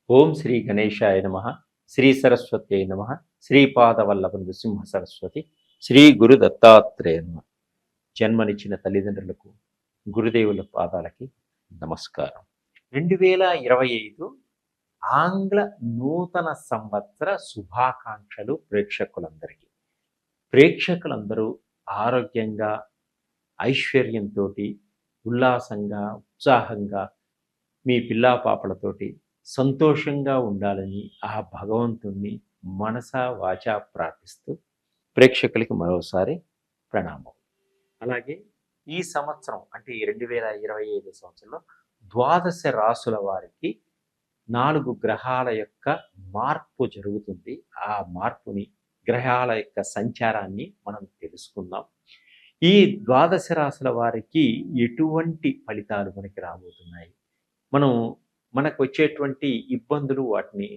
ఓం శ్రీ గణేశాయ నమ. శ్రీ సరస్వత్యై నమ. శ్రీపాదవల్లభ నృసింహ సరస్వతి. శ్రీ గురు దత్తాత్రేయ నమ. జన్మనిచ్చిన తల్లిదండ్రులకు, గురుదేవుల పాదాలకి నమస్కారం. 2025 ఆంగ్ల నూతన సంవత్సర శుభాకాంక్షలు ప్రేక్షకులందరికీ. ప్రేక్షకులందరూ ఆరోగ్యంగా, ఐశ్వర్యంతో, ఉల్లాసంగా, ఉత్సాహంగా మీ పిల్లా పాపలతోటి సంతోషంగా ఉండాలని ఆ భగవంతుణ్ణి మనసా వాచా ప్రార్థిస్తూ ప్రేక్షకులకి మరోసారి ప్రణామం. అలాగే ఈ సంవత్సరం అంటే 2025 సంవత్సరంలో ద్వాదశ రాసుల వారికి 4 గ్రహాల యొక్క మార్పు జరుగుతుంది. ఆ మార్పుని, గ్రహాల యొక్క సంచారాన్ని మనం తెలుసుకుందాం. ఈ ద్వాదశ రాశుల వారికి ఎటువంటి ఫలితాలు మనకి రాబోతున్నాయి, మనకు వచ్చేటువంటి ఇబ్బందులు, వాటిని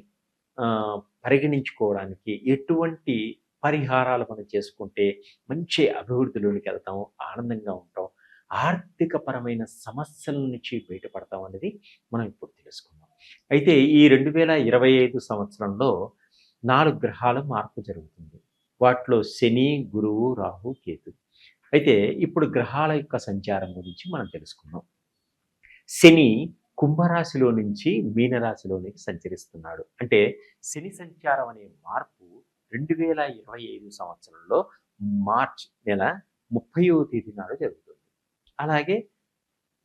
పరిగణించుకోవడానికి ఎటువంటి పరిహారాలు మనం చేసుకుంటే మంచి అభివృద్ధిలోనికి వెళ్తాం, ఆనందంగా ఉంటాం, ఆర్థిక పరమైన సమస్యల నుంచి బయటపడతాం అనేది మనం ఇప్పుడు తెలుసుకుందాం. అయితే ఈ 2025 సంవత్సరంలో 4 గ్రహాల మార్పు జరుగుతుంది. వాటిలో శని, గురువు, రాహు, కేతు. అయితే ఇప్పుడు గ్రహాల యొక్క సంచారం గురించి మనం తెలుసుకుందాం. శని కుంభరాశిలో నుంచి మీనరాశిలోనికి సంచరిస్తున్నాడు. అంటే శని సంచారం అనే మార్పు 2025 సంవత్సరంలో మార్చి నెల 30వ తేదీ నాడు జరుగుతుంది. అలాగే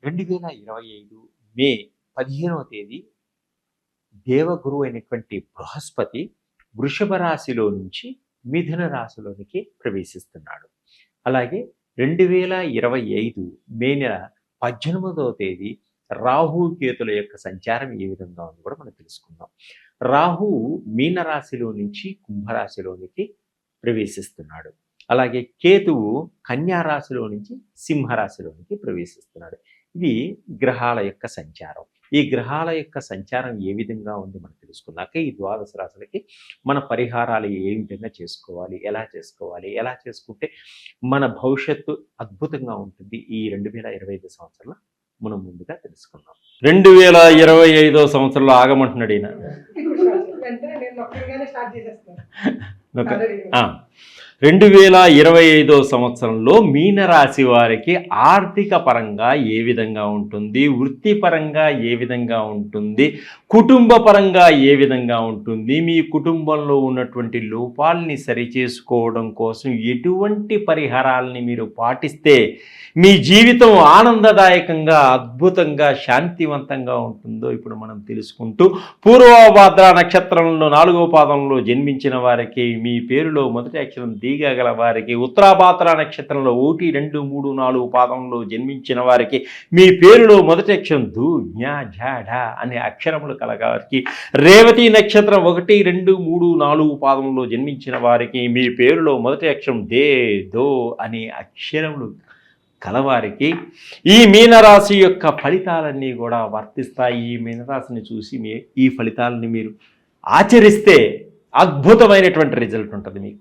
2025 మే 15వ తేదీ దేవగురువు అయినటువంటి బృహస్పతి వృషభ రాశిలో నుంచి మిథున రాశిలోనికి ప్రవేశిస్తున్నాడు. అలాగే 2025 మే నెల 18వ తేదీ రాహు కేతుల యొక్క సంచారం ఏ విధంగా ఉంది కూడా మనం తెలుసుకుందాం. రాహు మీనరాశిలో నుంచి కుంభరాశిలోనికి ప్రవేశిస్తున్నాడు. అలాగే కేతువు కన్యా రాశిలో నుంచి సింహరాశిలోనికి ప్రవేశిస్తున్నాడు. ఇది గ్రహాల యొక్క సంచారం. ఈ గ్రహాల యొక్క సంచారం ఏ విధంగా ఉంది మనం తెలుసుకున్నాక ఈ ద్వాదశ రాశులకి మన పరిహారాలు ఏ విధంగా చేసుకోవాలి, ఎలా చేసుకుంటే మన భవిష్యత్తు అద్భుతంగా ఉంటుంది, ఈ 2025 సంవత్సరంలో మనం ముందుగా తెలుసుకుందాం. 2025 సంవత్సరంలో ఆగమంటున్నాడు ఈయన. 2025 సంవత్సరంలో మీనరాశి వారికి ఆర్థిక పరంగా ఏ విధంగా ఉంటుంది, వృత్తిపరంగా ఏ విధంగా ఉంటుంది, కుటుంబ పరంగా ఏ విధంగా ఉంటుంది, మీ కుటుంబంలో ఉన్నటువంటి లోపాలని సరిచేసుకోవడం కోసం ఎటువంటి పరిహారాలని మీరు పాటిస్తే మీ జీవితం ఆనందదాయకంగా, అద్భుతంగా, శాంతివంతంగా ఉంటుందో ఇప్పుడు మనం తెలుసుకుంటూ, పూర్వభాద్ర నక్షత్రంలో 4వ పాదంలో జన్మించిన వారికి, మీ పేరులో మొదటి అక్షరం దీగా గల వారికి, ఉత్తరాభాద్ర నక్షత్రంలో 1, 2, 3, 4 పాదంలో జన్మించిన వారికి, మీ పేరులో మొదటి అక్షరం ధూ, జ్ఞా, ఝా, ఢా అనే అక్షరములు కలగారికి, రేవతి నక్షత్రం 1, 2, 3, 4 పాదంలో జన్మించిన వారికి, మీ పేరులో మొదటి అక్షరం దే, దో అనే అక్షరములు కలవారికి ఈ మీనరాశి యొక్క ఫలితాలన్నీ కూడా వర్తిస్తాయి. ఈ మీనరాశిని చూసి ఈ ఫలితాలని మీరు ఆచరిస్తే అద్భుతమైనటువంటి రిజల్ట్ ఉంటుంది మీకు.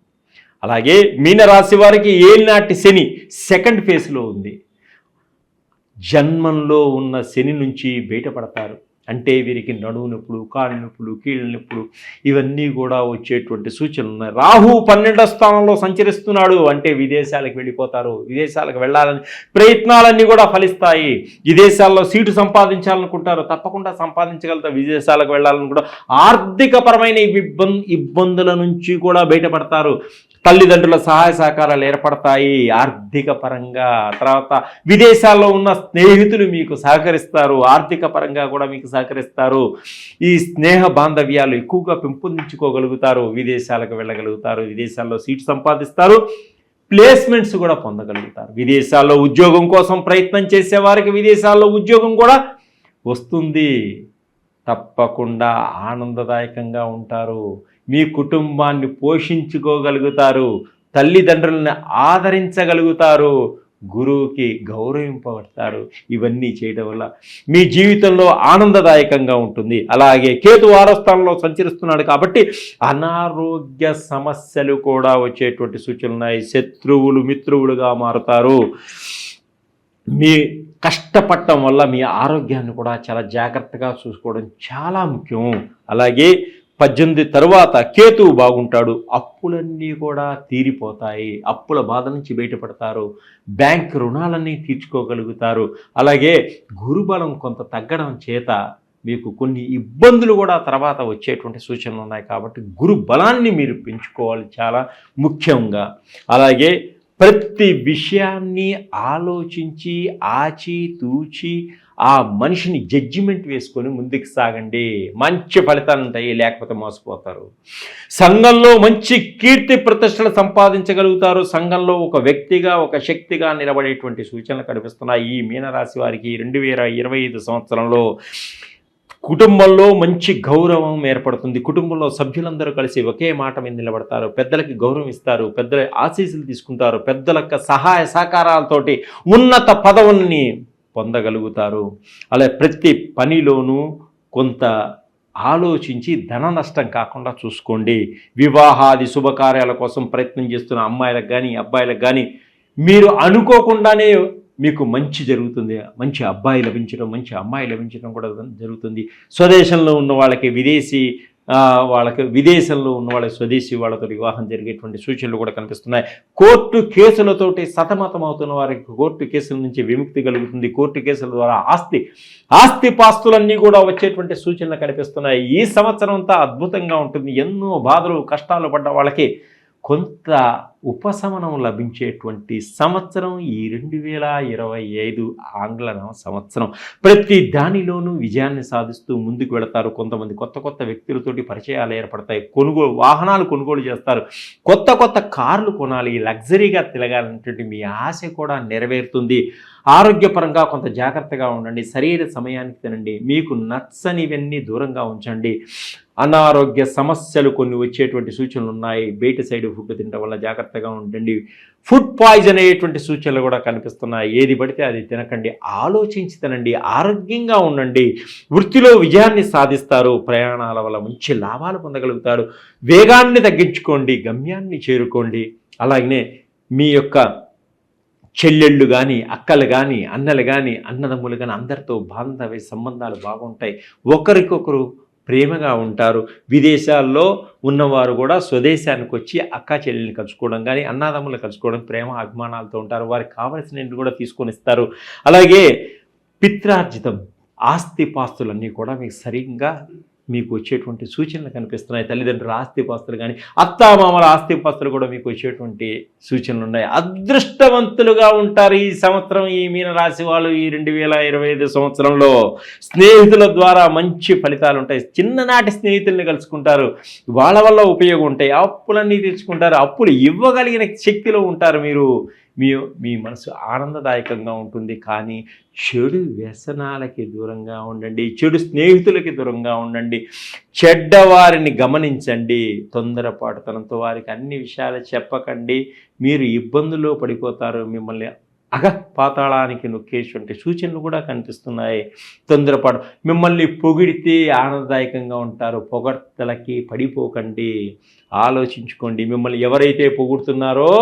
అలాగే మీనరాశి వారికి ఏలినాటి శని సెకండ్ ఫేజ్లో ఉంది. జన్మంలో ఉన్న శని నుంచి బయటపడతారు. అంటే వీరికి నడుము నొప్పులు, కాళ్ళ నొప్పులు, కీళ్ళ నొప్పులు ఇవన్నీ కూడా వచ్చేటువంటి సూచనలు ఉన్నాయి. రాహు 12వ స్థానంలో సంచరిస్తున్నాడు. అంటే విదేశాలకు వెళ్ళిపోతారు. విదేశాలకు వెళ్ళాలని ప్రయత్నాలన్నీ కూడా ఫలిస్తాయి. విదేశాల్లో సీటు సంపాదించాలనుకుంటారు, తప్పకుండా సంపాదించగలుగుతారు. విదేశాలకు వెళ్ళాలనుకుంటారు. ఆర్థికపరమైన ఇబ్బందుల నుంచి కూడా బయటపడతారు. తల్లిదండ్రుల సహాయ సహకారాలు ఏర్పడతాయి ఆర్థిక పరంగా. తర్వాత విదేశాల్లో ఉన్న స్నేహితులు మీకు సహకరిస్తారు, ఆర్థిక పరంగా కూడా మీకు సహకరిస్తారు. ఈ స్నేహ బాంధవ్యాలు ఎక్కువగా పెంపొందించుకోగలుగుతారు. విదేశాలకు వెళ్ళగలుగుతారు, విదేశాల్లో సీటు సంపాదిస్తారు, ప్లేస్మెంట్స్ కూడా పొందగలుగుతారు. విదేశాల్లో ఉద్యోగం కోసం ప్రయత్నం చేసేవారికి విదేశాల్లో ఉద్యోగం కూడా వస్తుంది. తప్పకుండా ఆనందదాయకంగా ఉంటారు. మీ కుటుంబాన్ని పోషించుకోగలుగుతారు, తల్లిదండ్రులను ఆదరించగలుగుతారు, గురువుకి గౌరవింపబడతారు. ఇవన్నీ చేయడం వల్ల మీ జీవితంలో ఆనందదాయకంగా ఉంటుంది. అలాగే కేతు 6వ స్థానంలో సంచరిస్తున్నాడు కాబట్టి అనారోగ్య సమస్యలు కూడా వచ్చేటువంటి సూచనలు ఉన్నాయి. శత్రువులు మిత్రువులుగా మారుతారు. మీ కష్టపడటం వల్ల మీ ఆరోగ్యాన్ని కూడా చాలా జాగ్రత్తగా చూసుకోవడం చాలా ముఖ్యం. అలాగే 18 తరువాత కేతువు బాగుంటాడు, అప్పులన్నీ కూడా తీరిపోతాయి, అప్పుల బాధ నుంచి బయటపడతారు, బ్యాంక్ రుణాలన్నీ తీర్చుకోగలుగుతారు. అలాగే గురుబలం కొంత తగ్గడం చేత మీకు కొన్ని ఇబ్బందులు కూడా తర్వాత వచ్చేటువంటి సూచనలు ఉన్నాయి. కాబట్టి గురు బలాన్ని మీరు పెంచుకోవాలి చాలా ముఖ్యంగా. అలాగే ప్రతి విషయాన్ని ఆలోచించి ఆచితూచి ఆ మనిషిని జడ్జిమెంట్ వేసుకొని ముందుకు సాగండి. మంచి ఫలితాలు ఉంటాయి, లేకపోతే మోసపోతారు. సంఘంలో మంచి కీర్తి ప్రతిష్టలు సంపాదించగలుగుతారు. సంఘంలో ఒక వ్యక్తిగా ఒక శక్తిగా నిలబడేటువంటి సూచనలు కనిపిస్తున్నాయి ఈ మీనరాశి వారికి. 2025 సంవత్సరంలో కుటుంబంలో మంచి గౌరవం ఏర్పడుతుంది. కుటుంబంలో సభ్యులందరూ కలిసి ఒకే మాట మీద నిలబడతారు, పెద్దలకి గౌరవం ఇస్తారు, పెద్దల ఆశీస్సులు తీసుకుంటారు, పెద్దల సహాయ సహకారాలతోటి ఉన్నత పదవుల్ని పొందగలుగుతారు. అలా ప్రతి పనిలోనూ కొంత ఆలోచించి ధన నష్టం కాకుండా చూసుకోండి. వివాహాది శుభకార్యాల కోసం ప్రయత్నం చేస్తున్న అమ్మాయిలకు కానీ అబ్బాయిలకు కానీ మీరు అనుకోకుండానే మీకు మంచి జరుగుతుంది. మంచి అబ్బాయి లభించడం, మంచి అమ్మాయి లభించడం కూడా జరుగుతుంది. స్వదేశంలో ఉన్న వాళ్ళకి విదేశంలో ఉన్న వాళ్ళకి స్వదేశీ వాళ్ళతో వివాహం జరిగేటువంటి సూచనలు కూడా కనిపిస్తున్నాయి. కోర్టు కేసులతోటి సతమతం అవుతున్న వారికి కోర్టు కేసుల నుంచి విముక్తి కలుగుతుంది. కోర్టు కేసుల ద్వారా ఆస్తిపాస్తులన్నీ కూడా వచ్చేటువంటి సూచనలు కనిపిస్తున్నాయి. ఈ సంవత్సరం అంతా అద్భుతంగా ఉంటుంది. ఎన్నో బాధలు కష్టాలు పడ్డ వాళ్ళకి కొంత ఉపశమనం లభించేటువంటి సంవత్సరం ఈ 2025 ఆంగ్ల సంవత్సరం. ప్రతి దానిలోనూ విజయాన్ని సాధిస్తూ ముందుకు వెళతారు. కొంతమంది కొత్త వ్యక్తులతోటి పరిచయాలు ఏర్పడతాయి. వాహనాలు కొనుగోలు చేస్తారు. కొత్త కార్లు కొనాలి, లగ్జరీగా తిరగాలనేటువంటి మీ ఆశ కూడా నెరవేరుతుంది. ఆరోగ్యపరంగా కొంత జాగ్రత్తగా ఉండండి. శరీర సమయానికి తినండి. మీకు నచ్చనివన్నీ దూరంగా ఉంచండి. అనారోగ్య సమస్యలు కొన్ని వచ్చేటువంటి సూచనలు ఉన్నాయి. బయట సైడ్ ఫుడ్ తినడం వల్ల జాగ్రత్తగా ఉండండి. ఫుడ్ పాయిజన్ అయ్యేటువంటి సూచనలు కూడా కనిపిస్తున్నాయి. ఏది పడితే అది తినకండి, ఆలోచించి తినండి, ఆరోగ్యంగా ఉండండి. వృత్తిలో విజయాన్ని సాధిస్తారు. ప్రయాణాల వల్ల మంచి లాభాలు పొందగలుగుతారు. వేగాన్ని తగ్గించుకోండి, గమ్యాన్ని చేరుకోండి. అలాగనే మీ యొక్క చెల్లెళ్ళు కానీ అక్కలు కానీ అన్నలు కానీ అన్నదమ్ములు కానీ అందరితో బాంధవ్య సంబంధాలు బాగుంటాయి. ఒకరికొకరు ప్రేమగా ఉంటారు. విదేశాల్లో ఉన్నవారు కూడా స్వదేశానికి వచ్చి అక్క చెల్లెల్ని కలుసుకోవడం కానీ అన్నదమ్ములు కలుసుకోవడం ప్రేమ అభిమానాలతో ఉంటారు. వారికి కావలసినవి కూడా తీసుకొని ఇస్తారు. అలాగే పిత్రార్జితం ఆస్తిపాస్తులన్నీ కూడా మీకు సరిగ్గా మీకు వచ్చేటువంటి సూచనలు కనిపిస్తున్నాయి. తల్లిదండ్రుల ఆస్తిపాస్తులు కానీ అత్తామామల ఆస్తిపాస్తులు కూడా మీకు వచ్చేటువంటి సూచనలు ఉన్నాయి. అదృష్టవంతులుగా ఉంటారు ఈ సంవత్సరం ఈ మీనరాశి వాళ్ళు. ఈ 2025 సంవత్సరంలో స్నేహితుల ద్వారా మంచి ఫలితాలు ఉంటాయి. చిన్ననాటి స్నేహితుల్ని కలుసుకుంటారు, వాళ్ళ వల్ల ఉపయోగం ఉంటాయి. అప్పులన్నీ తీర్చుకుంటారు, అప్పులు ఇవ్వగలిగిన శక్తిలో ఉంటారు మీరు. మీ మనసు ఆనందదాయకంగా ఉంటుంది. కానీ చెడు వ్యసనాలకి దూరంగా ఉండండి, చెడు స్నేహితులకి దూరంగా ఉండండి, చెడ్డవారిని గమనించండి. తొందరపాటుతనంతో వారికి అన్ని విషయాలు చెప్పకండి, మీరు ఇబ్బందుల్లో పడిపోతారు. మిమ్మల్ని పాతాళానికి నొక్కేటువంటి సూచనలు కూడా కనిపిస్తున్నాయి. తొందరపాటు మిమ్మల్ని పొగిడితే ఆనందదాయకంగా ఉంటారు, పొగడ్తలకి పడిపోకండి, ఆలోచించుకోండి. మిమ్మల్ని ఎవరైతే పొగుడుతున్నారో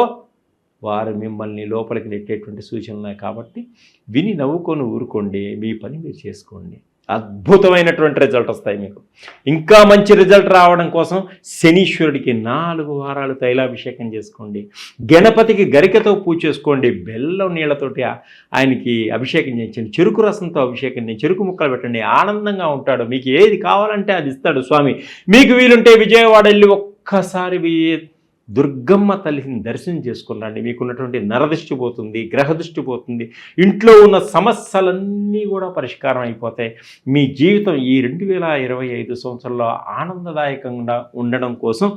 వారు మిమ్మల్ని లోపలికి నెట్టేటువంటి సూచనలు ఉన్నాయి. కాబట్టి విని నవ్వుకొని ఊరుకోండి, మీ పని మీరు చేసుకోండి. అద్భుతమైనటువంటి రిజల్ట్ వస్తాయి మీకు. ఇంకా మంచి రిజల్ట్ రావడం కోసం శనీశ్వరుడికి 4 వారాలు తైలాభిషేకం చేసుకోండి. గణపతికి గరికతో పూజ చేసుకోండి. బెల్లం నీళ్లతోటి ఆయనకి అభిషేకం చేయించండి. చెరుకు రసంతో అభిషేకం చేయండి. చెరుకు ముక్కలు పెట్టండి. ఆనందంగా ఉంటాడు. మీకు ఏది కావాలంటే అది ఇస్తాడు స్వామి. మీకు వీలుంటే విజయవాడ వెళ్ళి ఒక్కసారి దుర్గమ్మ తల్లిని దర్శనం చేసుకున్నాండి. మీకున్నటువంటి నరదృష్టి పోతుంది, గ్రహదృష్టి పోతుంది, ఇంట్లో ఉన్న సమస్యలన్నీ కూడా పరిష్కారం అయిపోతాయి. మీ జీవితం ఈ 2025 సంవత్సరంలో ఆనందదాయకంగా ఉండడం కోసం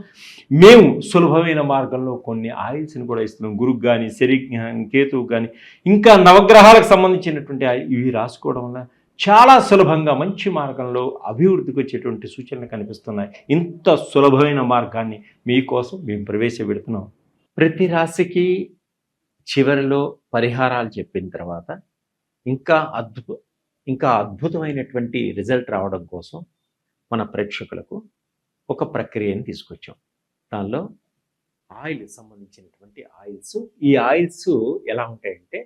మేము సులభమైన మార్గంలో కొన్ని ఆయిల్స్ని కూడా ఇస్తున్నాం. గురుకు కానీ కేతువు కానీ ఇంకా నవగ్రహాలకు సంబంధించినటువంటి ఇవి రాసుకోవడం వల్ల చాలా సులభంగా మంచి మార్గంలో అభివృద్ధికి వచ్చేటువంటి సూచనలు కనిపిస్తున్నాయి. ఇంత సులభమైన మార్గాన్ని మీకోసం మేము ప్రవేశపెడుతున్నాం. ప్రతి రాశికి చివరిలో పరిహారాలు చెప్పిన తర్వాత ఇంకా అద్భుతమైనటువంటి రిజల్ట్ రావడం కోసం మన ప్రేక్షకులకు ఒక ప్రక్రియను తీసుకొచ్చాం. దానిలో ఆయిల్ సంబంధించినటువంటి ఆయిల్స్. ఈ ఆయిల్స్ ఎలా ఉంటాయంటే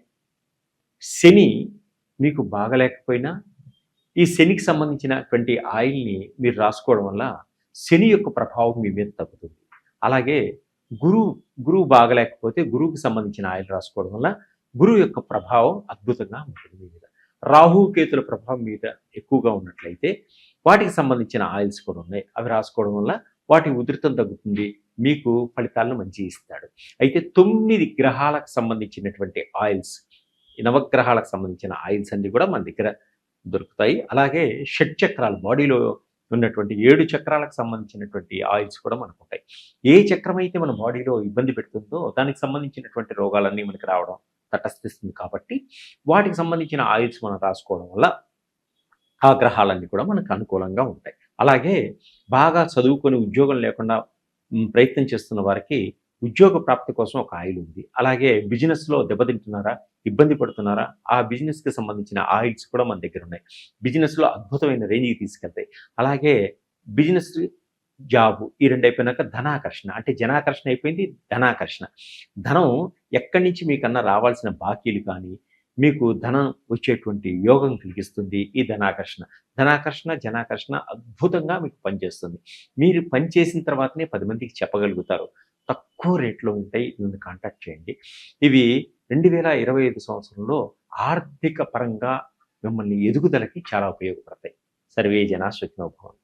శని మీకు బాగలేకపోయినా ఈ శనికి సంబంధించినటువంటి ఆయిల్‌ని మీరు రాసుకోవడం వల్ల శని యొక్క ప్రభావం మీ మీద తగ్గుతుంది. అలాగే గురువు, గురువు బాగలేకపోతే గురువుకి సంబంధించిన ఆయిల్ రాసుకోవడం వల్ల గురువు యొక్క ప్రభావం అద్భుతంగా ఉంటుంది మీ మీద. రాహు, కేతుల ప్రభావం మీద ఎక్కువగా ఉన్నట్లయితే వాటికి సంబంధించిన ఆయిల్స్ కూడా ఉన్నాయి. అవి రాసుకోవడం వల్ల వాటి ఉధృతం తగ్గుతుంది. మీకు ఫలితాలను మంచిగా ఇస్తాడు. అయితే 9 గ్రహాలకు సంబంధించినటువంటి ఆయిల్స్, ఈ నవగ్రహాలకు సంబంధించిన ఆయిల్స్ అన్నీ కూడా మన దగ్గర దొరుకుతాయి. అలాగే షట్చక్రాలు, బాడీలో ఉన్నటువంటి 7 చక్రాలకు సంబంధించినటువంటి ఆయిల్స్ కూడా మనకుంటాయి. ఏ చక్రం అయితే మన బాడీలో ఇబ్బంది పెడుతుందో దానికి సంబంధించినటువంటి రోగాలన్నీ మనకి రావడం తటస్థిస్తుంది కాబట్టి వాటికి సంబంధించిన ఆయిల్స్ మనం రాసుకోవడం వల్ల ఆ గ్రహాలన్నీ కూడా మనకు అనుకూలంగా ఉంటాయి. అలాగే బాగా చదువుకొని ఉద్యోగం లేకుండా ప్రయత్నం చేస్తున్న వారికి ఉద్యోగ ప్రాప్తి కోసం ఒక ఆయిల్ ఉంది. అలాగే బిజినెస్‌లో దెబ్బతింటున్నారా? ఇబ్బంది పడుతున్నారా? ఆ బిజినెస్‌కి సంబంధించిన ఆయిల్స్ కూడా మన దగ్గర ఉన్నాయి. బిజినెస్‌లో అద్భుతమైన రేంజ్‌కి తీసుకెళ్తాయి. అలాగే బిజినెస్, జాబు ఈ 2 అయిపోయినాక ధనాకర్షణ. అంటే జనాకర్షణ అయిపోయింది, ధనాకర్షణ. ధనం ఎక్కడి నుంచి మీకన్నా రావాల్సిన బాకీలు కానీ, మీకు ధనం వచ్చేటువంటి యోగం కలిగిస్తుంది ఈ ధనాకర్షణ. ధనాకర్షణ, జనాకర్షణ అద్భుతంగా మీకు పనిచేస్తుంది. మీరు పని చేసిన తర్వాతనే 10 మందికి చెప్పగలుగుతారు. తక్కువ రేట్‌లో ఉంటాయి. నన్ను కాంటాక్ట్ చేయండి. ఇవి 2025 సంవత్సరంలో ఆర్థిక పరంగా మిమ్మల్ని ఎదుగుదలకి చాలా ఉపయోగపడతాయి. సర్వే జనా సుఖినో భవంతు.